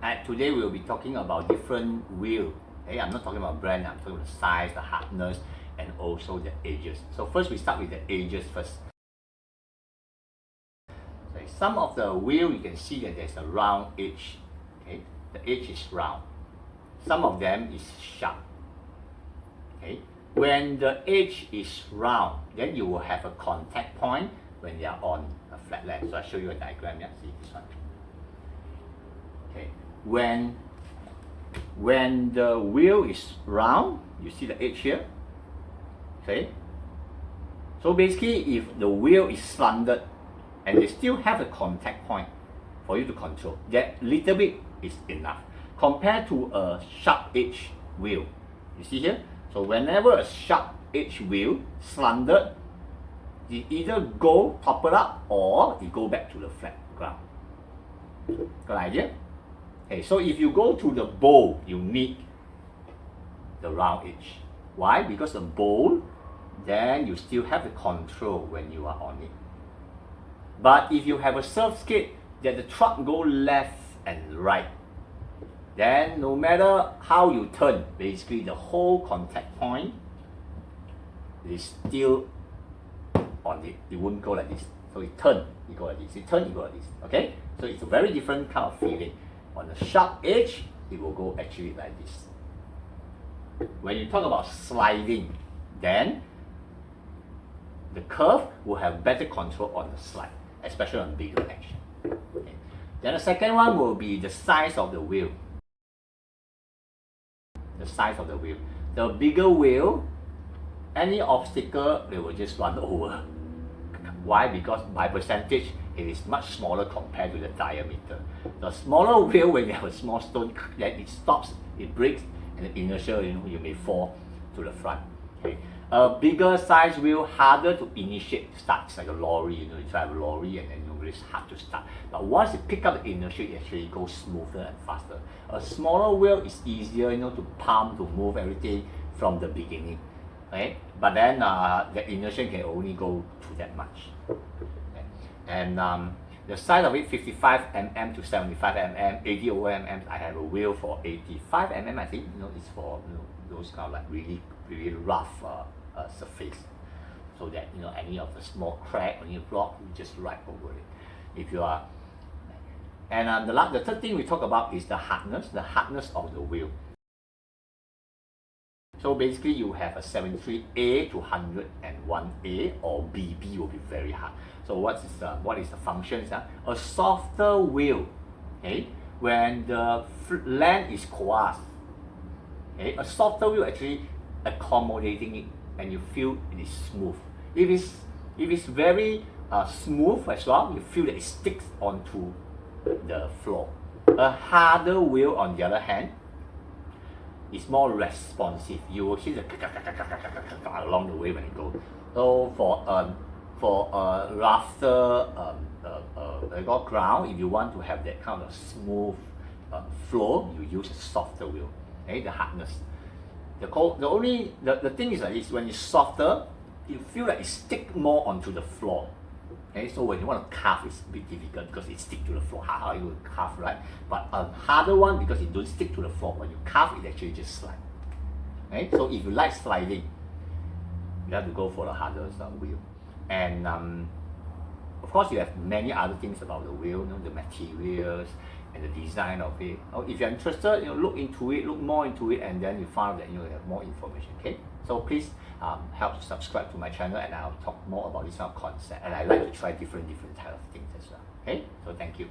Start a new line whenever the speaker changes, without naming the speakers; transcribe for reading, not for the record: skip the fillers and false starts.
And today we'll be talking about different wheel. Okay, I'm not talking about brand, I'm talking about the size, the hardness, and also the edges. So first we start with the edges first. So some of the wheel you can see that there's a round edge. Okay, the edge is round. Some of them is sharp. Okay, when the edge is round, then you will have a contact point when they are on a flat land. So I'll show you a diagram. Yeah, see this one. Okay, when the wheel is round, you see the edge here. Okay, so basically, if the wheel is slanted and they still have a contact point for you to control, that little bit is enough compared to a sharp edge wheel. You see here. So whenever a sharp edge wheel slanted, it either go topple up or it go back to the flat ground. Got an idea? Okay, so if you go to the bowl, you need the round edge. Why? Because the bowl, then you still have the control when you are on it. But if you have a surf skate that the truck go left and right, then no matter how you turn, basically the whole contact point is still on it. It won't go like this. So it turn, it go like this. It turn, it go like this. Okay? So it's a very different kind of feeling. On the sharp edge, it will go actually like this. When you talk about sliding, then the curve will have better control on the slide, especially on bigger action. Okay. Then the second one will be the size of the wheel. The size of the wheel. The bigger wheel, any obstacle, they will just run over. Why? Because by percentage, it is much smaller compared to the diameter. The smaller wheel, when you have a small stone, then it stops, it breaks, and the inertia, you may fall to the front. Okay. A bigger size wheel, harder to initiate start. It's like a lorry, you drive a lorry and then it's hard to start. But once you pick up the inertia, it actually goes smoother and faster. A smaller wheel is easier, to pump, to move everything from the beginning. Okay? But then the inertia can only go to that much. Okay? And the size of it, 55 mm to 75 mm, 80 over mm. I have a wheel for 85 mm. I think it's for those kind of like really rough surface, so that any of the small crack on your block, you just ride over it. If you are, and the third thing we talk about is the hardness of the wheel. So basically, you have a 73A to 101A, or BB will be very hard. So what is the functions? A softer wheel, okay, when the land is coarse, okay, a softer wheel actually accommodating it, and you feel it is smooth. If it's very smooth as well, you feel that it sticks onto the floor. A harder wheel, on the other hand, is more responsive. You will hear the along the way when it goes. So for a rougher ground, if you want to have that kind of smooth flow, you use a softer wheel. Okay, the hardness. The thing is like this: when it's softer, you feel like it sticks more onto the floor. Okay, so when you want to carve, it's a bit difficult because it sticks to the floor. How you will carve, right? But a harder one, because it don't stick to the floor. When you carve, it actually just slides. Okay, so if you like sliding, you have to go for the harder wheel. And of course, you have many other things about the wheel, the materials and the design of it. If you're interested, look into it, look more into it, and then you find that you have more information. Okay, so please help to subscribe to my channel, and I'll talk more about this kind of concept. And I like to try different type of things as well. Okay, so thank you.